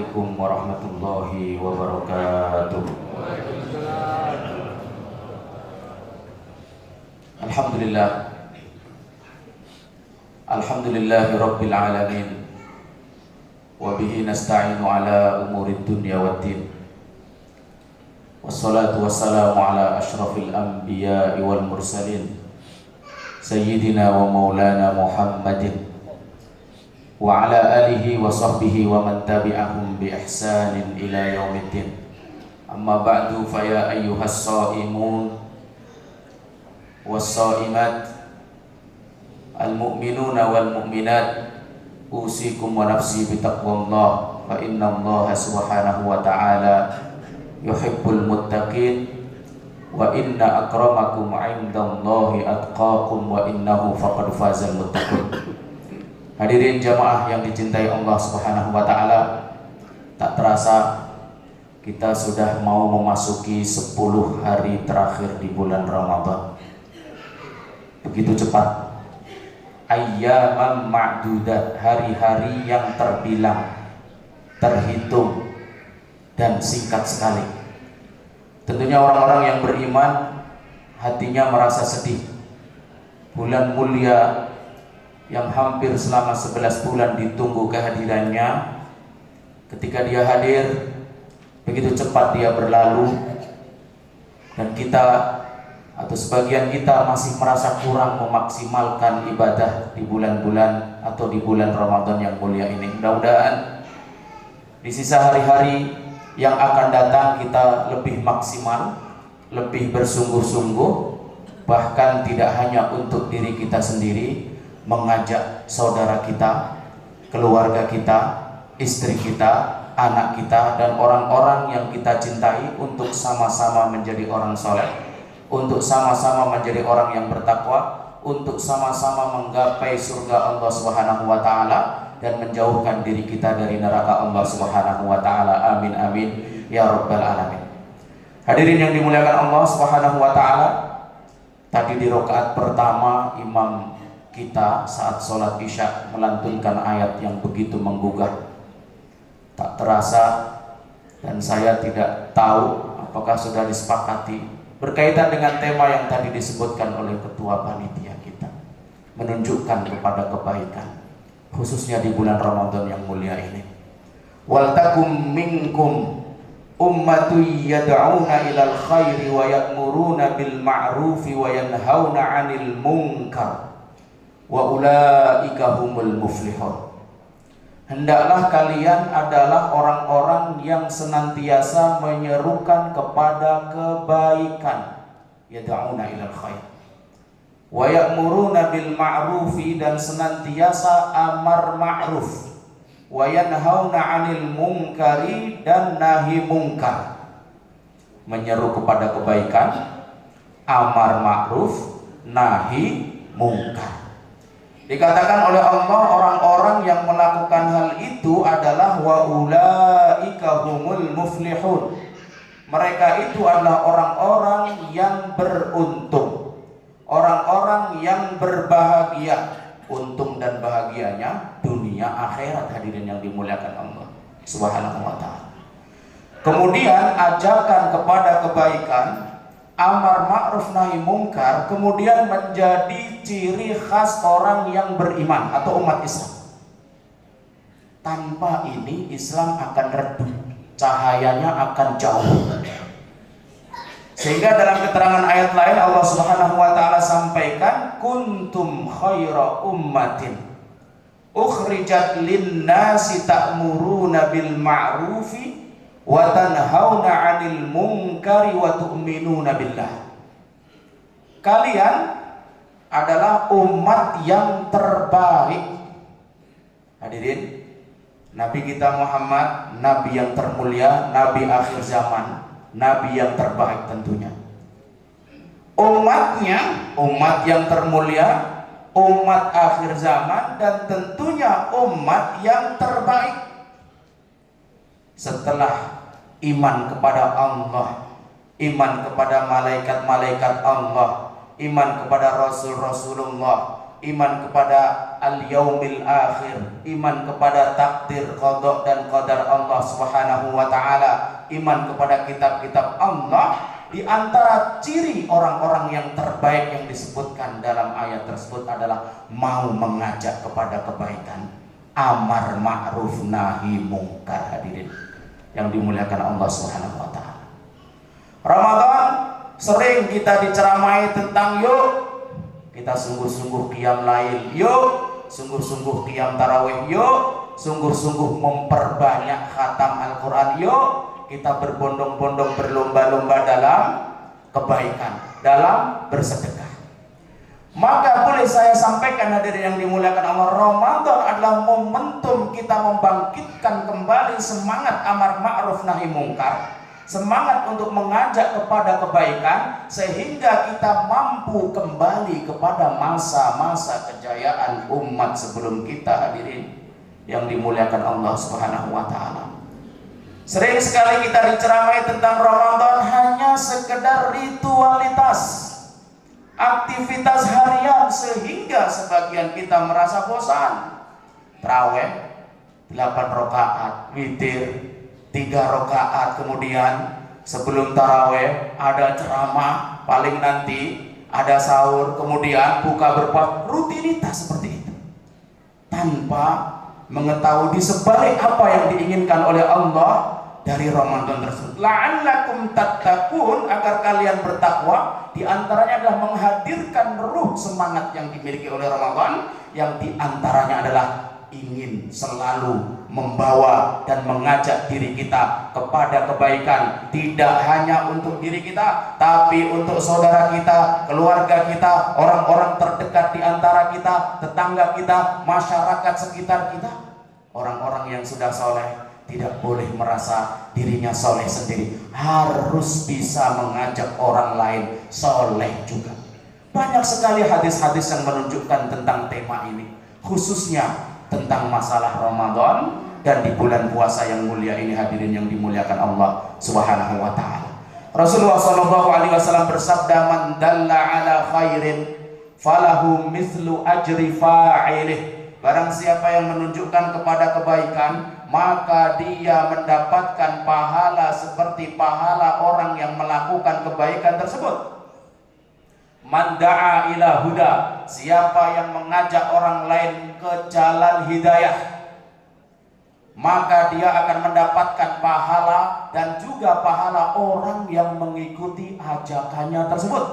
Assalamualaikum warahmatullahi wabarakatuh. Alhamdulillah. Alhamdulillahi rabbil alamin. Wa bihi nasta'inu ala umurid dunya waddin. Wassalatu wassalamu ala ashrafil anbiya'i wal mursalin Sayyidina wa maulana Muhammadin wa ala alihi wa sahbihi wa man tabi'ahum bi ihsanin ila yaumiddin. Amma ba'du, fa ya ayyuhas shaimun was-shaimat al-mu'minuna wal mu'minat, usikum wa nafsi bi taqwallah, fa innallaha subhanahu wa ta'ala yuhibbul muttaqin wa inna akramakum 'indallahi atqakum wa innahu faqad fazal muttaqun. Hadirin jamaah yang dicintai Allah Subhanahu wa taala, tak terasa kita sudah mau memasuki 10 hari terakhir di bulan Ramadan. Begitu cepat. Ayyaman ma'dudat, hari-hari yang terbilang, terhitung dan singkat sekali. Tentunya orang-orang yang beriman hatinya merasa sedih. Bulan mulia yang hampir selama 11 bulan ditunggu kehadirannya, ketika dia hadir, begitu cepat dia berlalu. Dan kita atau sebagian kita masih merasa kurang memaksimalkan ibadah di bulan-bulan atau di bulan Ramadan yang mulia ini. Mudah-mudahan di sisa hari-hari yang akan datang kita lebih maksimal, lebih bersungguh-sungguh, bahkan tidak hanya untuk diri kita sendiri, mengajak saudara kita, keluarga kita, istri kita, anak kita, dan orang-orang yang kita cintai untuk sama-sama menjadi orang soleh, untuk sama-sama menjadi orang yang bertakwa, untuk sama-sama menggapai surga Allah Subhanahu wa ta'ala dan menjauhkan diri kita dari neraka Allah Subhanahu wa ta'ala. Amin amin ya rabbal alamin. Hadirin yang dimuliakan Allah Subhanahu wa ta'ala, tadi di rakaat pertama imam kita saat sholat isya melantunkan ayat yang begitu menggugah. Tak terasa, dan saya tidak tahu apakah sudah disepakati, berkaitan dengan tema yang tadi disebutkan oleh ketua panitia kita, menunjukkan kepada kebaikan, khususnya di bulan Ramadan yang mulia ini. Wal takum minkum ummatun yad'una ilal khairi wa ya'muruna bil ma'rufi wa yanhauna 'anil munkar wa ulaika humul muflihun. Hendaklah kalian adalah orang-orang yang senantiasa menyerukan kepada kebaikan, yad'una ilal khair, wa ya'muruna bil ma'rufi, dan senantiasa amar ma'ruf, wa yanhauna 'anil munkari, dan nahi mungkar. Menyeru kepada kebaikan, amar ma'ruf, nahi mungkar. Dikatakan oleh Allah, orang-orang yang melakukan hal itu adalah wa ulaika humul muflihun. Mereka itu adalah orang-orang yang beruntung, orang-orang yang berbahagia. Untung dan bahagianya dunia akhirat, hadirin yang dimuliakan Allah Subhanahu wa ta'ala. Kemudian ajakan kepada kebaikan, amar ma'ruf nahi mungkar, kemudian menjadi ciri khas orang yang beriman atau umat Islam. Tanpa ini Islam akan redup, cahayanya akan jauh. Sehingga dalam keterangan ayat lain Allah Subhanahu wa ta'ala sampaikan, kuntum khaira ummatin ukhrijat linnasi ta'muruna bil ma'rufi wa tanhauna 'anil munkari wa tu'minuna billah. Kalian adalah umat yang terbaik. Hadirin, Nabi kita Muhammad, Nabi yang termulia, Nabi akhir zaman, Nabi yang terbaik tentunya. Umatnya, umat yang termulia, umat akhir zaman, dan tentunya umat yang terbaik. Setelah iman kepada Allah, iman kepada malaikat-malaikat Allah, iman kepada Rasul-Rasulullah, iman kepada al-yaumil akhir, iman kepada takdir qada dan qadar Allah Subhanahu wa taala, iman kepada kitab-kitab Allah. Di antara ciri orang-orang yang terbaik yang disebutkan dalam ayat tersebut adalah mau mengajak kepada kebaikan, amar ma'ruf nahi mungkar. Hadirin yang dimuliakan Allah Subhanahu wa taala. Ramadan sering kita diceramai tentang yuk kita sungguh-sungguh qiyam lail, yuk sungguh-sungguh qiyam tarawih, yuk sungguh-sungguh memperbanyak khatam Al-Quran, yuk kita berbondong-bondong berlomba-lomba dalam kebaikan, dalam bersedekah. Maka boleh saya sampaikan hadirin yang dimuliakan Allah, Ramadan adalah momentum kita membangkitkan kembali semangat amar ma'ruf nahi mungkar, semangat untuk mengajak kepada kebaikan, sehingga kita mampu kembali kepada masa-masa kejayaan umat sebelum kita. Hadirin yang dimuliakan Allah Subhanahu wa taala. Sering sekali kita diceramai tentang Ramadan hanya sekedar ritualitas, aktivitas harian, sehingga sebagian kita merasa bosan. Tarawih 8 rakaat, witir 3 rakaat, kemudian sebelum tarawih ada ceramah, paling nanti ada sahur, kemudian buka berpuasa, rutinitas seperti itu, tanpa mengetahui di sebalik apa yang diinginkan oleh Allah dari Ramadan tersebut. La'allakum tattaqun, agar kalian bertakwa. Di antaranya adalah menghadirkan ruh semangat yang dimiliki oleh Ramadan, yang di antaranya adalah ingin selalu membawa dan mengajak diri kita kepada kebaikan, tidak hanya untuk diri kita, tapi untuk saudara kita, keluarga kita, orang-orang terdekat di antara kita, tetangga kita, masyarakat sekitar kita. Orang-orang yang sudah soleh tidak boleh merasa dirinya soleh sendiri, harus bisa mengajak orang lain soleh juga. Banyak sekali hadis-hadis yang menunjukkan tentang tema ini, khususnya tentang masalah Ramadan dan di bulan puasa yang mulia ini. Hadirin yang dimuliakan Allah Subhanahu wa taala. Rasulullah sallallahu alaihi wasallam bersabda, "Man dalla ala khairin falahu mithlu ajri fa'ilih." Barang siapa yang menunjukkan kepada kebaikan, maka dia mendapatkan pahala seperti pahala orang yang melakukan kebaikan tersebut. Man da'a ila huda, siapa yang mengajak orang lain ke jalan hidayah, maka dia akan mendapatkan pahala dan juga pahala orang yang mengikuti ajakannya tersebut.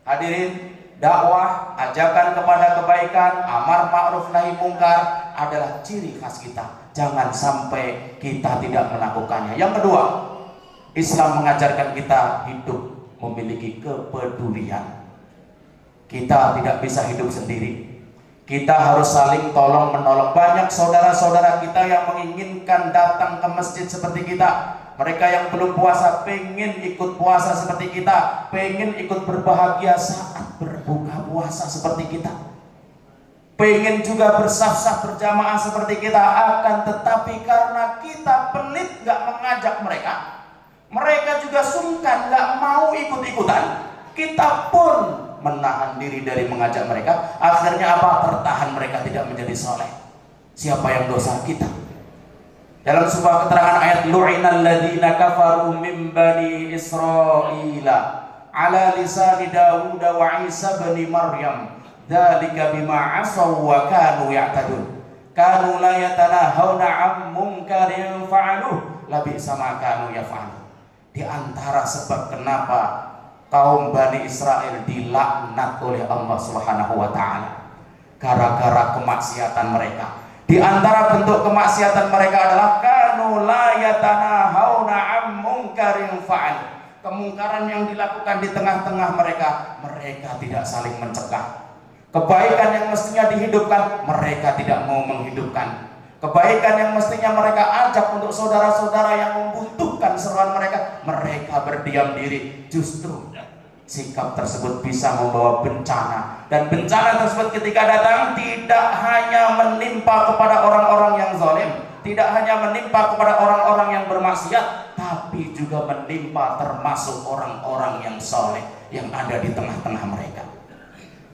Hadirin, dakwah, ajakan kepada kebaikan, amar ma'ruf nahi mungkar adalah ciri khas kita. Jangan sampai kita tidak melakukannya. Yang kedua, Islam mengajarkan kita hidup memiliki kepedulian. Kita tidak bisa hidup sendiri. Kita harus saling tolong menolong. Banyak saudara-saudara kita yang menginginkan datang ke masjid seperti kita. Mereka yang belum puasa pengen ikut puasa seperti kita, pengen ikut berbahagia saat berbuka puasa seperti kita, pengen juga bersaf-saf berjamaah seperti kita. Akan tetapi karena kita pelit gak mengajak mereka, mereka juga sungkan gak mau ikut-ikutan, kita pun menahan diri dari mengajak mereka. Akhirnya apa? Tertahan, mereka tidak menjadi soleh. Siapa yang dosa? Kita. Dalam sebuah keterangan ayat, lu'inal ladzina kafaru min bani Israila ala lisani Dawud wa Isa bin Maryam dzalika bima asaw wa kanu ya'tadun kanu la yatanahawna 'an munkarin fa'aluh labisa ma kanu yaf'alun. Di antara sebab kenapa kaum Bani Israel dilaknat oleh Allah Subhanahu wa taala, gara-gara kemaksiatan mereka. Di antara bentuk kemaksiatan mereka adalah kanu la yatanahawna 'an munkarin fa'al. Kemungkaran yang dilakukan di tengah-tengah mereka, mereka tidak saling mencegah. Kebaikan yang mestinya dihidupkan, mereka tidak mau menghidupkan. Kebaikan yang mestinya mereka ajak untuk saudara-saudara yang membutuhkan seruan mereka, mereka berdiam diri. Justru sikap tersebut bisa membawa bencana, dan bencana tersebut ketika datang tidak hanya menimpa kepada orang-orang yang zalim, tidak hanya menimpa kepada orang-orang yang bermaksiat, tapi juga menimpa termasuk orang-orang yang soleh yang ada di tengah-tengah mereka.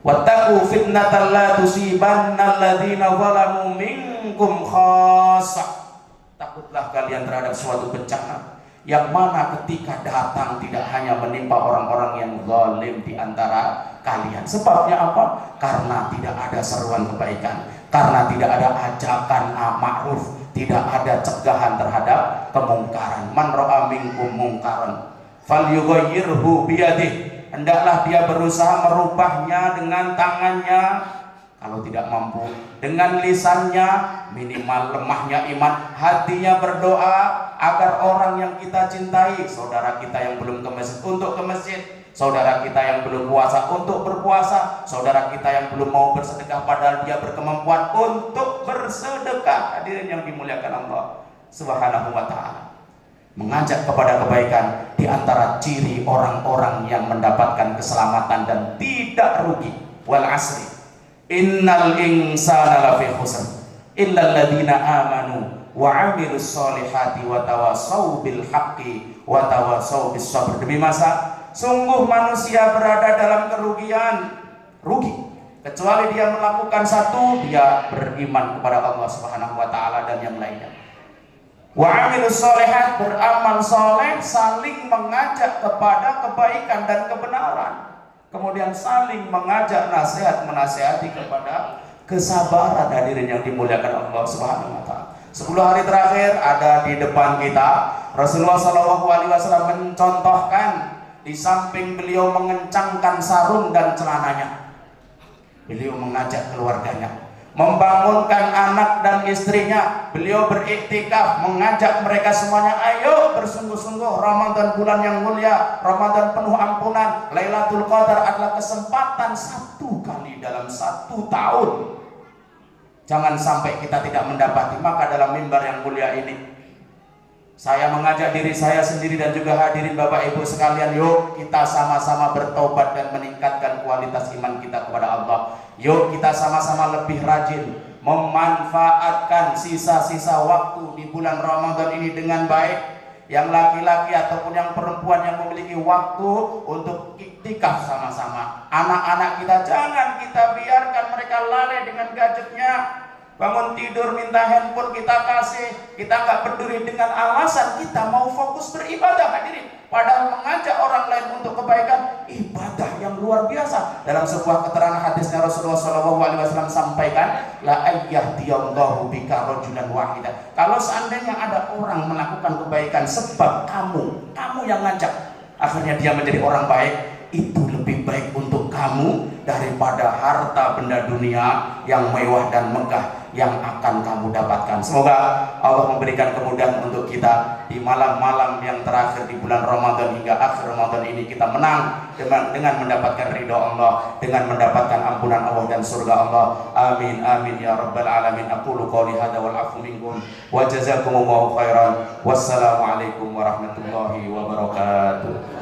Wattaqu fitnatan la tusibanna alladziina zalamu minkum khassah. Takutlah kalian terhadap suatu bencana yang mana ketika datang tidak hanya menimpa orang-orang yang zalim di antara kalian. Sebabnya apa? Karena tidak ada seruan kebaikan, karena tidak ada ajakan ma'ruf, tidak ada cegahan terhadap kemungkaran. Man ra'a minkum mungkaran falyughayyirhu biyadihi. Hendaklah dia berusaha merubahnya dengan tangannya, kalau tidak mampu dengan lisannya, minimal lemahnya iman, hatinya berdoa agar orang yang kita cintai, saudara kita yang belum ke masjid untuk ke masjid, saudara kita yang belum puasa untuk berpuasa, saudara kita yang belum mau bersedekah padahal dia berkemampuan untuk bersedekah. Hadirin yang dimuliakan Allah Subhanahu wa ta'ala. Mengajak kepada kebaikan di antara ciri orang-orang yang mendapatkan keselamatan dan tidak rugi. Wal asri innal insana lafi khusr illal ladzina amanu wa 'amilus solihati wa tawassaw bil haqqi wa tawassaw bis sabr. Demi masa sungguh manusia berada dalam kerugian, rugi kecuali dia melakukan satu, dia beriman kepada Allah Subhanahu wa ta'ala dan yang lainnya. Wa 'amilus sholihat, beramal soleh, saling mengajak kepada kebaikan dan kebenaran, kemudian saling mengajak nasihat menasihati kepada kesabaran. Hadirin yang dimuliakan Allah Subhanahu wa ta'ala. 10 hari terakhir ada di depan kita. Rasulullah SAW mencontohkan, di samping beliau mengencangkan sarung dan celananya, beliau mengajak keluarganya, membangunkan anak dan istrinya. Beliau beriktikaf, mengajak mereka semuanya, ayo bersungguh-sungguh, Ramadan bulan yang mulia, Ramadan penuh ampunan, Lailatul Qadar adalah kesempatan satu kali dalam 1 tahun. Jangan sampai kita tidak mendapati. Maka dalam mimbar yang mulia ini, saya mengajak diri saya sendiri dan juga hadirin Bapak Ibu sekalian, yuk kita sama-sama bertobat dan meningkatkan kualitas iman kita kepada Allah. Yuk kita sama-sama lebih rajin memanfaatkan sisa-sisa waktu di bulan Ramadan ini dengan baik. Yang laki-laki ataupun yang perempuan yang memiliki waktu untuk iktikaf sama-sama. Anak-anak kita jangan kita biarkan mereka lalai dengan gadgetnya. Bangun tidur minta handphone kita kasih, kita nggak peduli dengan alasan kita mau fokus beribadah. Hadirin, padahal mengajak orang lain untuk kebaikan, ibadah yang luar biasa. Dalam sebuah keterangan hadisnya Rasulullah SAW sampaikan, la ayyahdiyallahu bika rajulan wahida. Kalau seandainya ada orang melakukan kebaikan sebab kamu yang ngajak, akhirnya dia menjadi orang baik, itu lebih baik untuk kamu daripada harta benda dunia yang mewah dan megah yang akan kamu dapatkan. Semoga Allah memberikan kemudahan untuk kita di malam-malam yang terakhir di bulan Ramadan hingga akhir Ramadan ini, kita menang dengan mendapatkan ridha Allah, dengan mendapatkan ampunan Allah dan surga Allah. Amin amin ya rabbal alamin. Aqulu qouli hadza wal afu minkum wa jazakumullahu khairan. Wassalamualaikum warahmatullahi wabarakatuh.